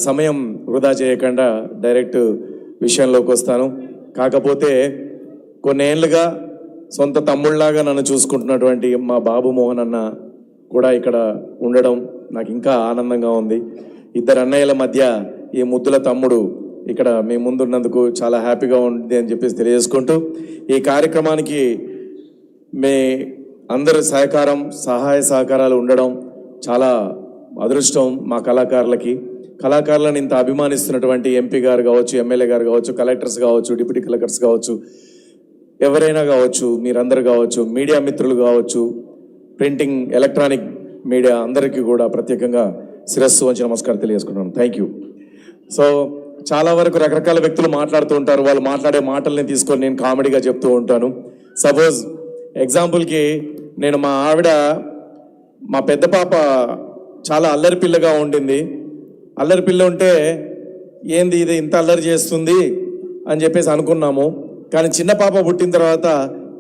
సమయం వృధా చేయకుండా డైరెక్ట్ విషయంలోకి వస్తాను. కాకపోతే కొన్నేళ్లుగా సొంత తమ్ముళ్లాగా నన్ను చూసుకుంటున్నటువంటి మా బాబు మోహన్ అన్న కూడా ఇక్కడ ఉండడం నాకు ఇంకా ఆనందంగా ఉంది. ఇద్దరు అన్నయ్యల మధ్య ఈ ముద్దుల తమ్ముడు ఇక్కడ మీ ముందున్నందుకు చాలా హ్యాపీగా ఉంది అని చెప్పేసి తెలియజేసుకుంటూ, ఈ కార్యక్రమానికి మీ అందరి సహాయ సహకారాలు ఉండడం చాలా అదృష్టం మా కళాకారులను ఇంత అభిమానిస్తున్నటువంటి ఎంపీ గారు కావచ్చు, ఎమ్మెల్యే గారు కావచ్చు, కలెక్టర్స్ కావచ్చు, డిప్యూటీ కలెక్టర్స్ కావచ్చు, ఎవరైనా కావచ్చు, మీరందరూ కావచ్చు, మీడియా మిత్రులు కావచ్చు, ప్రింటింగ్ ఎలక్ట్రానిక్ మీడియా అందరికీ కూడా ప్రత్యేకంగా శిరస్సు వంచి నమస్కారం తెలియజేసుకుంటున్నాను. Thank you. సో చాలా వరకు రకరకాల వ్యక్తులు మాట్లాడుతూ ఉంటారు. వాళ్ళు మాట్లాడే మాటల్ని తీసుకొని నేను కామెడీగా చెప్తూ ఉంటాను. సపోజ్ ఎగ్జాంపుల్కి నేను మా పెద్ద పాప చాలా అల్లరి పిల్లగా ఉండింది. అల్లరి పిల్ల ఉంటే ఏంది ఇది ఇంత అల్లరి చేస్తుంది అని చెప్పేసి అనుకున్నాము. కానీ చిన్న పాప పుట్టిన తర్వాత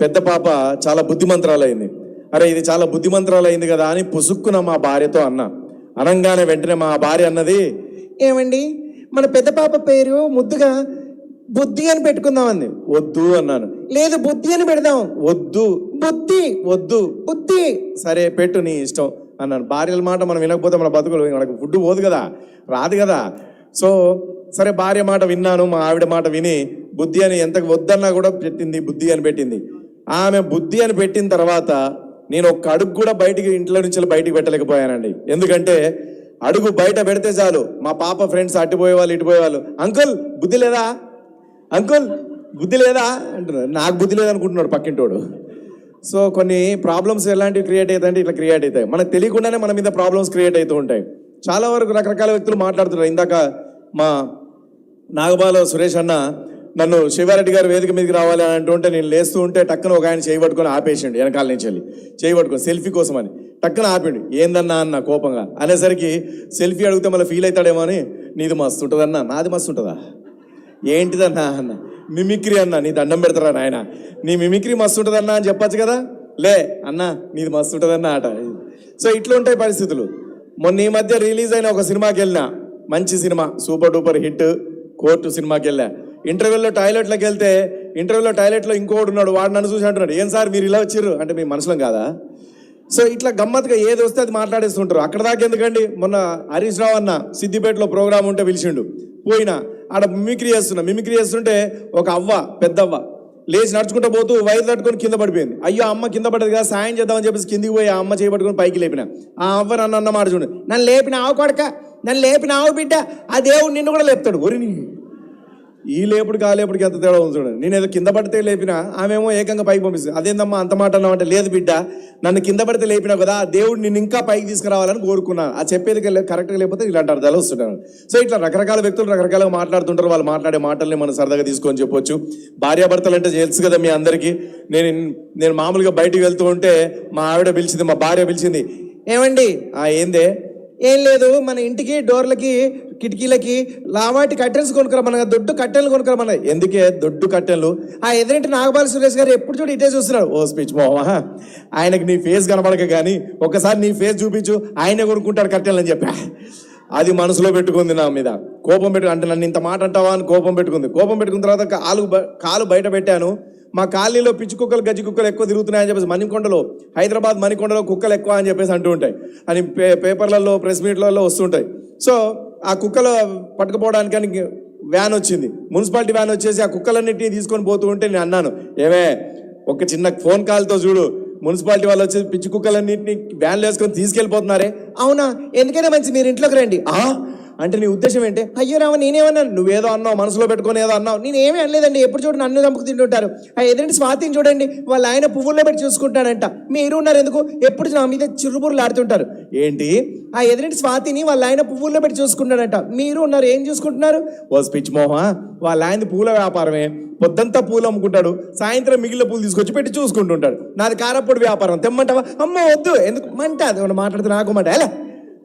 పెద్ద పాప చాలా బుద్ధిమంత్రాలైంది. అరే ఇది చాలా బుద్ధిమంత్రాలైంది కదా అని పుసుక్కున మా భార్యతో అనగానే వెంటనే మా భార్య అన్నది, ఏమండి మన పెద్ద పాప పేరు ముద్దుగా బుద్ధి అని పెట్టుకుందామంది. వద్దు అన్నాను. లేదు బుద్ధి అని పెడదాం. వద్దు. వద్దు బుద్ధి. సరే పెట్టు నీ ఇష్టం అన్నాను. భార్యల మాట మనం వినకపోతే మన బతుకులు మనకు ఫుడ్ పోదు కదా, రాదు కదా. సో సరే భార్య మాట విన్నాను, మా ఆవిడ మాట విని బుద్ధి అని ఎంత వద్దన్నా కూడా పెట్టింది, బుద్ధి అని పెట్టింది. ఆమె బుద్ధి అని పెట్టిన తర్వాత నేను ఒక్క అడుగు కూడా ఇంట్లో నుంచి బయటికి పెట్టలేకపోయానండి. ఎందుకంటే అడుగు బయట పెడితే చాలు మా పాప ఫ్రెండ్స్ అటుపోయే వాళ్ళు ఇటుపోయే వాళ్ళు, అంకుల్ బుద్ధి లేదా, అంకుల్ బుద్ధి లేదా అంటున్నారు. నాకు బుద్ధి లేదనుకుంటున్నాడు పక్కింటోడు. సో కొన్ని ప్రాబ్లమ్స్ ఎలాంటివి క్రియేట్ అవుతాయంటే ఇట్లా క్రియేట్ అవుతాయి. మనకు తెలియకుండానే మన మీద ప్రాబ్లమ్స్ క్రియేట్ అవుతూ ఉంటాయి. చాలా వరకు రకరకాల వ్యక్తులు మాట్లాడుతున్నారు. ఇందాక మా నాగబాల సురేష్ అన్న నన్ను శివారెడ్డి గారు వేదిక మీదకి రావాలి అని అంటుంటే నేను లేస్తూ ఉంటే టక్కున ఒక ఆయన చేయి పట్టుకొని ఆపేసిండు, వెనకాల నుంచి వెళ్ళి చేయి పట్టుకొని సెల్ఫీ కోసం అని టక్కున ఆపిండు. ఏందన్నా అన్న కోపంగా అనేసరికి సెల్ఫీ అడిగితే మళ్ళీ ఫీల్ అవుతాడేమో అని, నీది మస్తు ఉంటుందన్నా. నాది మస్తు ఉంటుందా? ఏంటిదన్నా అన్న. మిమిక్రీ అన్న, నీ దండం పెడతారా నాయన, నీ మిమిక్రీ మస్తు ఉంటుందన్నా అని చెప్పచ్చు కదా. లే అన్న నీది మస్తు ఉంటుందన్నా ఆట. సో ఇట్లా ఉంటాయి పరిస్థితులు. మొన్న ఈ మధ్య రిలీజ్ అయిన ఒక సినిమాకి వెళ్ళినా, మంచి cinema, super duper hit, court సినిమాకి వెళ్ళా. ఇంటర్వ్యూలో టాయిలెట్లోకి వెళ్తే టాయిలెట్లో ఇంకోటి ఉన్నాడు. వాడు నన్ను చూసి అంటున్నాడు, ఏం సార్ మీరు ఇలా వచ్చిర్రు అంటే మీ మనుషులం కాదా? సో ఇట్లా గమ్మత్తుగా ఏది వస్తే అది మాట్లాడేస్తుంటారు. అక్కడ దాకా ఎందుకండి, మొన్న హరీష్ రావు అన్న సిద్దిపేటలో ప్రోగ్రామ్ ఉంటే పిలిచిండు, పోయినా ఆడ మిమిక్రీ చేస్తుంటే ఒక పెద్దవ్వ లేచి నడుచుకుంటూ పోతూ వైర్ తట్టుకొని కింద పడిపోయింది. అయ్యో అమ్మ కింద పడ్డది కదా, సాయం చేద్దామని చెప్పేసి కిందికి పోయి ఆ అమ్మ చేయబట్టుకొని పైకి లేపిన. ఆ అవ్వ నన్ను అన్న మాట చూడు, నన్ను లేపిన ఆవు కొడక, నన్ను లేపిన ఆవు బిడ్డ, ఆ దేవుడు నిన్ను కూడా లేపుతాడు. ఒరిని ఈ లేపుడికి ఆ లేపుడికి ఎంత తేడా ఉంది చూడండి. నేను ఏదో కింద పడితే లేపినా, ఆమెమో ఏకంగా పైకి పంపిస్తుంది. అదేందమ్మా అంత మాట అన్నామంటే, లేదు బిడ్డ నన్ను కింద పడితే లేపినా కదా, దేవుడు నిన్ను ఇంకా పైకి తీసుకురావాలని కోరుకున్నాను. ఆ చెప్పేది కరెక్ట్గా లేకపోతే ఇలాంటి అర్థాలు వస్తుంటాను. సో ఇట్లా రకరకాల వ్యక్తులు రకరకాలుగా మాట్లాడుతుంటారు. వాళ్ళు మాట్లాడే మాటల్ని మనం సరదాగా తీసుకొని చెప్పొచ్చు. భార్యాభర్తలు అంటే తెలుసు కదా మీ అందరికీ. నేను మామూలుగా బయటికి వెళ్తూ ఉంటే మా ఆవిడ పిలిచింది, మా భార్య పిలిచింది, ఏమండి ఏందే, ఏం లేదు మన ఇంటికి డోర్లకి కిటికీలకి లావాటి కట్టెన్స్ కొనుక్కరమన్నా, దొడ్డు కట్టెలు కొనుక్కరమన్నా. ఎందుకే దొడ్డు కట్టెలు? ఆ ఎదురింటి నాగబాల సురేష్ గారు ఎప్పుడు చూడు ఇటే చూస్తున్నాడు. ఓ స్పీచ్ మోహమా, ఆయనకి నీ ఫేస్ కనబడక కానీ ఒకసారి నీ ఫేస్ చూపించు, ఆయనే కొనుక్కుంటాడు కట్టెలు అని చెప్పా. అది మనసులో పెట్టుకుంది, నా మీద కోపం అంటే నన్ను ఇంత మాట అంటావా అని కోపం పెట్టుకున్న తర్వాత కాలు బయట పెట్టాను. మా కాలనీలో పిచ్చి కుక్కలు గజ్జి కుక్కలు ఎక్కువ తిరుగుతున్నాయని చెప్పేసి హైదరాబాద్ మణికొండలో కుక్కలు ఎక్కువ అని చెప్పేసి అంటూ ఉంటాయి అని పేపర్లలో ప్రెస్ మీట్లలో వస్తుంటాయి. సో ఆ కుక్కలు పట్టుకుపోవడానికి వ్యాన్ వచ్చింది, మున్సిపాలిటీ వ్యాన్ వచ్చేసి ఆ కుక్కలన్నింటినీ తీసుకొని పోతూ ఉంటే నేను అన్నాను, ఏమే ఒక చిన్న ఫోన్ కాల్తో చూడు, మున్సిపాలిటీ వాళ్ళు వచ్చేసి పిచ్చి కుక్కలన్నింటినీ వ్యాన్లు వేసుకొని తీసుకెళ్ళిపోతున్నారే. అవునా, ఎందుకైనా మంచి మీరు ఇంట్లోకి రండి. అంటే నీ ఉద్దేశం ఏంటి? అయ్యో రామ నేనేమన్నాను, నువ్వేదో అన్నావు, మనసులో పెట్టుకొని ఏదో అన్నావు. నేనేమీ అనలేదండి. ఎప్పుడు చూడండి నన్ను చంపుకు తింటుంటారు. ఆ ఎదురింటి స్వాతిని చూడండి, వాళ్ళ ఆయన పువ్వుల్లో పెట్టి చూసుకుంటాడంట. మీరు ఉన్నారు ఎందుకు ఎప్పుడు నా మీద చిరుబుర్లు ఆడుతుంటారు ఏంటి? ఆ ఎదురింటి స్వాతిని వాళ్ళ ఆయన పువ్వుల్లో పెట్టి చూసుకుంటాడంట. మీరు ఉన్నారు ఏం చూసుకుంటున్నారు? ఓ స్పిచ్ మోహ, వాళ్ళ ఆయన పూల వ్యాపారమే, పొద్దంతా పూలు అమ్ముకుంటాడు, సాయంత్రం మిగిలిన పూలు తీసుకొచ్చి పెట్టి చూసుకుంటుంటాడు. నాది కారప్పొడి వ్యాపారం, తెమ్మంటావా? అమ్మ వద్దు, ఎందుకు మంట, అది మాట్లాడితే నాకు మంట ఎలా.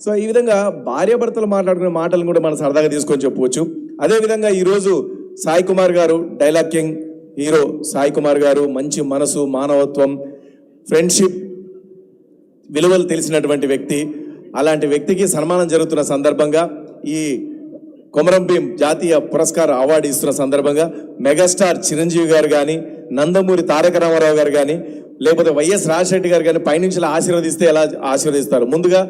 సో ఈ విధంగా భార్యాభర్తలు మాట్లాడుకునే మాటలను కూడా మనం సరదాగా తీసుకొని చెప్పవచ్చు. అదేవిధంగా ఈరోజు సాయి కుమార్ గారు, dialogue king hero Sai Kumar గారు, మంచి మనసు, మానవత్వం, ఫ్రెండ్షిప్ విలువలు తెలిసినటువంటి వ్యక్తి. అలాంటి వ్యక్తికి సన్మానం జరుగుతున్న సందర్భంగా ఈ కొమరం భీం జాతీయ పురస్కార అవార్డు ఇస్తున్న సందర్భంగా మెగాస్టార్ చిరంజీవి గారు కానీ, నందమూరి తారక రామారావు గారు కానీ, లేకపోతే వైఎస్ రాజశేఖర్ గారు కానీ పైనుంచి ఆశీర్వదిస్తే ఎలా ఆశీర్వదిస్తారు? ముందుగా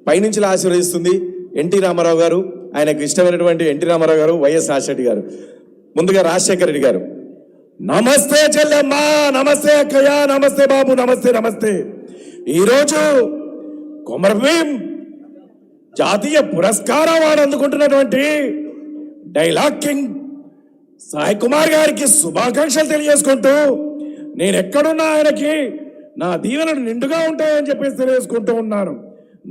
పైనుంచి ఆశీర్వదిస్తుంది ఎన్టీ రామారావు గారు, ఆయనకు ఇష్టమైనటువంటి ఎన్టీ రామారావు గారు, వైఎస్ రాజశేఖర్ గారు. ముందుగా రాజశేఖర రెడ్డి గారు, నమస్తే చెల్లెమ్మ, నమస్తే అక్కయ్య, నమస్తే బాబు, నమస్తే నమస్తే. ఈరోజు కొమరం భీం జాతీయ పురస్కార అవార్డు అందుకుంటున్నటువంటి డైలాగ్ కింగ్ సాయి కుమార్ గారికి శుభాకాంక్షలు తెలియజేసుకుంటూ, నేను ఎక్కడున్నా ఆయనకి నా దీవెనలు నిండుగా ఉంటాయని చెప్పేసి తెలియజేసుకుంటూ ఉన్నాను.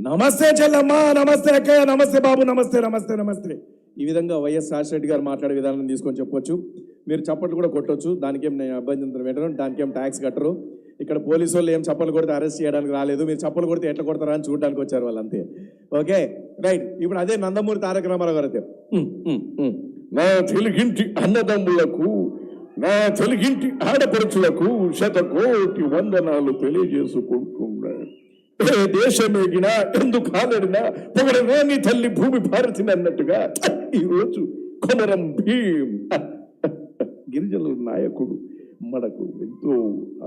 నమస్తే చెల్లమ్మ, నమస్తే అక్కయ్య, నమస్తే బాబు, నమస్తే నమస్తే నమస్తే. ఈ విధంగా వైఎస్ రాజశేఖర్ గారు మాట్లాడే విధానం తీసుకొని చెప్పొచ్చు. మీరు చప్పట్లు కూడా కొట్టొచ్చు, దానికేం నేను అభ్యంతరం పెట్టను, దానికేం ట్యాక్స్ కట్టరు. ఇక్కడ పోలీసు వాళ్ళు ఏం చప్పలు కొడితే అరెస్ట్ చేయడానికి రాలేదు, మీరు చప్పలు కొడితే ఎట్లా కొడతారా అని చూడడానికి వచ్చారు వాళ్ళు, అంతే. Okay right. ఇప్పుడు అదే నందమూరి తారక రామారావు గారు అయితే, నా తెలుగింటి అన్నదమ్ములకు, నా తెలుగింటి ఆడపడుచులకు శతకోటి వందనాలు తెలియజేసుకుంటున్నాను. ఏ దేశమేగినా ఎందుకు ఆలడినా పొగడనే నీ తల్లి భూమి భారతిని అన్నట్టుగా ఈరోజు కొమరం భీం గిరిజనుల నాయకుడు, మనకు ఎంతో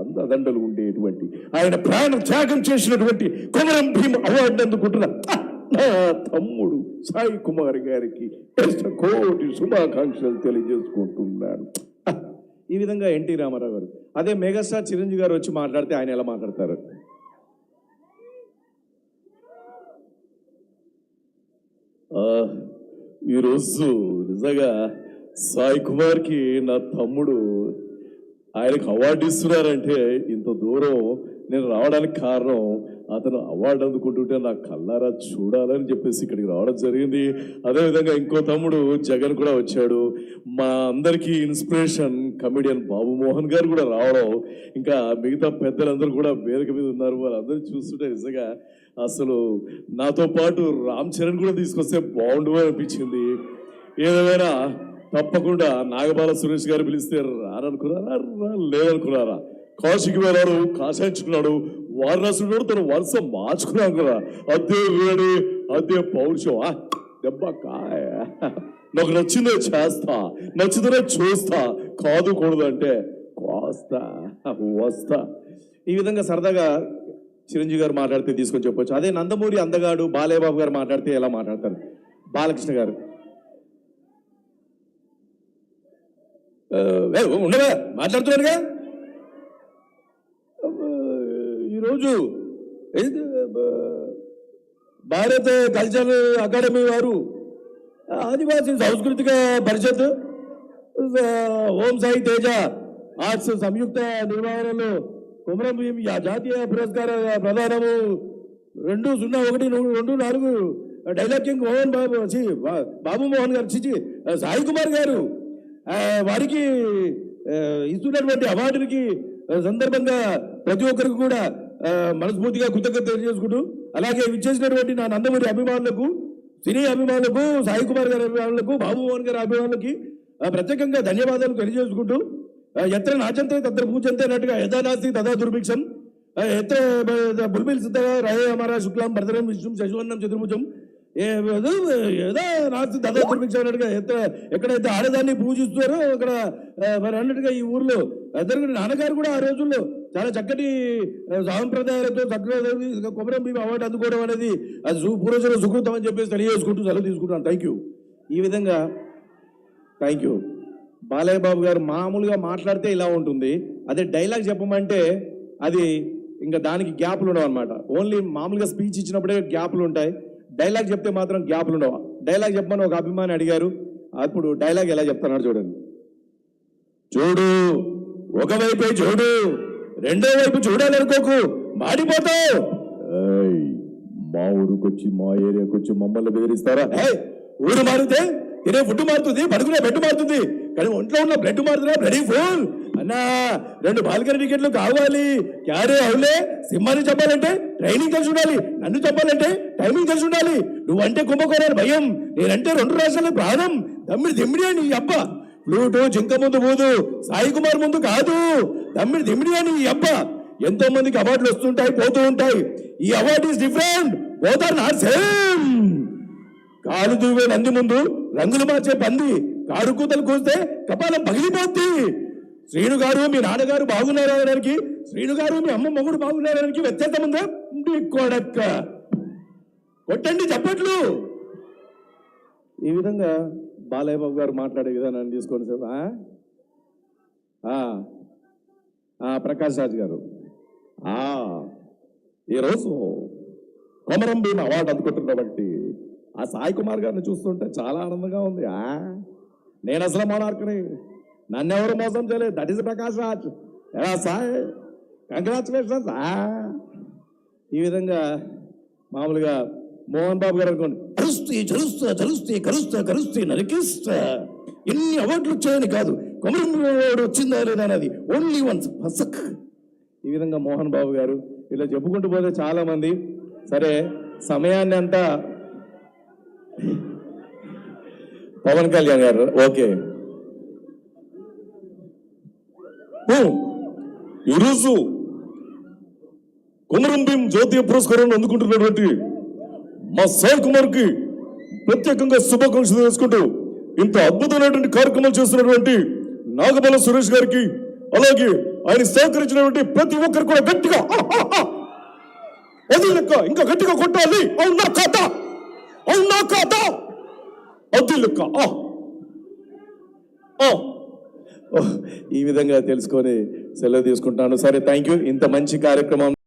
అందదండలు ఉండేటువంటి, ఆయన ప్రాణ త్యాగం చేసినటువంటి కొమరం భీం అవార్డు అందుకుంటున్న నా తమ్ముడు సాయి కుమార్ గారికి కోటి శుభాకాంక్షలు తెలియజేసుకుంటున్నాను. ఈ విధంగా ఎన్టీ రామారావు గారు. అదే మెగాస్టార్ చిరంజీవి గారు వచ్చి మాట్లాడితే ఆయన ఎలా మాట్లాడతారు? ఈరోజు నిజంగా సాయి కుమార్కి నా తమ్ముడు ఆయనకు అవార్డు ఇస్తున్నారంటే ఇంత దూరం నేను రావడానికి కారణం అతను అవార్డు అందుకుంటుంటే నా కళ్ళారా చూడాలని చెప్పేసి ఇక్కడికి రావడం జరిగింది. అదేవిధంగా ఇంకో తమ్ముడు జగన్ కూడా వచ్చాడు. మా అందరికీ ఇన్స్పిరేషన్ కమెడియన్ బాబు మోహన్ గారు కూడా రావడం, ఇంకా మిగతా పెద్దలందరూ కూడా వేదిక మీద ఉన్నారు. వాళ్ళందరూ చూస్తుంటే నిజంగా అసలు నాతో పాటు రామ్ చరణ్ కూడా తీసుకొస్తే బాగుండు అనిపించింది. ఏదేమైనా తప్పకుండా నాగబాల సురేష్ గారు పిలిస్తే రారనుకున్నారా, లేదనుకున్నారా? కాశీకి వెళ్ళాడు, కాశాయించుకున్నాడు, వారణాసుడు తను వరుస మార్చుకున్నాను కదా. అదే వేడి, అదే పౌరుషం, దెబ్బ కాయ. నాకు నచ్చిందే చేస్తా, నచ్చిందనే చూస్తా, కాదు కూడదు అంటే కోస్తా వస్తా. ఈ విధంగా సరదాగా చిరంజీవి గారు మాట్లాడితే తీసుకొని చెప్పొచ్చు. అదే నందమూరి అందగాడు బాలయ్యబాబు గారు మాట్లాడితే ఎలా మాట్లాడతారు? బాలకృష్ణ గారు ఉండగా మాట్లాడుతున్నారుగా. ఈరోజు భారత కల్చరల్ అకాడమీ వారు ఆదివాసీ సాంస్కృతిక పరిషత్ ఓం సాయి తేజ ఆర్ట్స్ సంయుక్త నిర్వహణలో కొమరం భీం జాతీయ పురస్కార ప్రదానము 2001-24 డైలాగ్ కింగ్ మోహన్ బాబు మోహన్ గారు సాయి కుమార్ గారు వారికి ఇస్తున్నటువంటి అవార్డులకి సందర్భంగా ప్రతి ఒక్కరికి కూడా మనస్ఫూర్తిగా కృతజ్ఞత తెలియజేసుకుంటూ, అలాగే విచ్చేసినటువంటి నా నందమూరి అభిమానులకు, సినీ అభిమానులకు, సాయి కుమార్ గారి అభిమానులకు, బాబు మోహన్ గారి అభిమానులకి ప్రత్యేకంగా ధన్యవాదాలు తెలియజేసుకుంటూ, ఎత్ర నాచంతే తత్ర పూజంతే అన్నట్టుగా యథా నాస్తి తదా దుర్భిక్షం, ఎత్ర బుల్బిల్ సిద్ధ రాయ అమర శుక్లం భరతరం విష్ణు శశివర్ణం చతుర్భుజం ఏదో నాస్తి తదా దుర్భిక్షం అన్నట్టుగా ఎక్కడైతే ఆడదాన్ని పూజిస్తారో అక్కడ మరి అన్నట్టుగా ఈ ఊర్లో ఇద్దరు నాన్నగారు కూడా ఆ రోజుల్లో చాలా చక్కటి సాంప్రదాయాలతో చక్కగా కొమరం భీం అవార్డు అందుకోవడం అనేది అది పూర్వజుల సుకృతం అని చెప్పేసి తెలియజేసుకుంటూ సెలవు తీసుకుంటాను. Thank you. ఈ విధంగా థ్యాంక్ యూ. బాలయ్య బాబు గారు మామూలుగా మాట్లాడితే ఇలా ఉంటుంది, అదే డైలాగ్ చెప్పమంటే అది ఇంకా దానికి గ్యాప్లు ఉండవు అనమాట. ఓన్లీ మామూలుగా స్పీచ్ ఇచ్చినప్పుడే గ్యాప్లు ఉంటాయి, డైలాగ్ చెప్తే మాత్రం గ్యాప్లు ఉండవు. డైలాగ్ చెప్పమని ఒక అభిమాని అడిగారు, అప్పుడు డైలాగ్ ఎలా చెప్తున్నాడు చూడండి. చూడు, ఒకవైపే చూడు, రెండో వైపు చూడాలనుకోకు, మాడిపోతావు. మా ఊరుకొచ్చి మా ఏరియాకొచ్చి మమ్మల్ని బెదిరిస్తారా? ఊరు మారితే తినే ఫుడ్ మారుతుంది, పడుకునే బెడ్ మారుతుంది, కానీ ఒంట్లో ఉన్న బ్లడ్ మారుతున్నా బ్లడీ ఫుల్ అన్నా. 2 బాల్కనీ టికెట్లు కావాలి, క్యారే అవులే. సింహాన్ని చెప్పాలంటే ట్రైనింగ్ తెలిసి ఉండాలి, నన్ను చెప్పాలంటే టైమింగ్ తెలిసి ఉండాలి. నువ్వంటే కుంభకోణాలు భయం, నేనంటే 2 రాష్ట్రాల ప్రాణం. దమ్మిడి అని నీ అబ్బ. ఫ్లూటు జింక ముందు పోదు, సాయి కుమార్ ముందు కాదు. దమ్మిడి అని నీ అబ్బ. ఎంతో మందికి అవార్డులు వస్తుంటాయి, పోతూ ఉంటాయి. ఈ award is different, both are not same. కాలు దువ్వే నంది ముందు రంగులు మార్చే పంది కారు కూతలు కూస్తే కపాలం పగిలిపోద్ది. శ్రీను గారు మీ నాన్నగారు బాగున్నారనడానికి, శ్రీను గారు మీ అమ్మ మొగుడు బాగున్నారనడానికి వ్యత్యాసం ఉందా? మీ కొడక్క కొట్టండి చప్పట్లు. ఈ విధంగా బాలయ్య బాబు గారు మాట్లాడే విధానాన్ని తీసుకోండి సార్. ప్రకాష్ రాజ్ గారు ఈరోజు కొమరం భీమ్ అవార్డు అందుకుంటున్నటువంటి ఆ సాయి కుమార్ గారిని చూస్తుంటే చాలా ఆనందంగా ఉంది. నేను అసలు మోనార్క్ని, నన్నెవరు మోసం చేయలేదు. That is Prakash Raj. ఎలా సాయి, కంగ్రాచులేషన్స్. ఈ విధంగా మామూలుగా మోహన్ బాబు గారు అనుకోండి, కరుస్తే నరికిస్తా. ఎన్ని అవార్డులు వచ్చాయని కాదు, కొమరం అవార్డు వచ్చిందా లేదా అనేది ఓన్లీ వన్స్ ఫసక్. ఈ విధంగా మోహన్ బాబు గారు ఇలా చెప్పుకుంటూ పోతే చాలా మంది. సరే, సమయాన్ని అంతా పవన్ కళ్యాణ్ గారు ఓకే. ఈరోజు కొమరం భీం జాతీయ పురస్కారాన్ని అందుకుంటున్నటువంటి మా సాయి కుమార్ కి ప్రత్యేకంగా శుభాకాంక్షలు తెలుసుకుంటూ ఇంత అద్భుతమైనటువంటి కార్యక్రమాలు చేస్తున్నటువంటి నాగబల సురేష్ గారికి, అలాగే ఆయన సహకరించినటువంటి ప్రతి ఒక్కరు కూడా గట్టిగా అది లెక్క ఇంకా గట్టిగా కొట్టాలి. అవునా కాదా? అవునా కాదా? అది లెక్క. ఈ విధంగా తెలుసుకొని సెలవు తీసుకుంటాను. సరే, థ్యాంక్ యూ. ఇంత మంచి కార్యక్రమం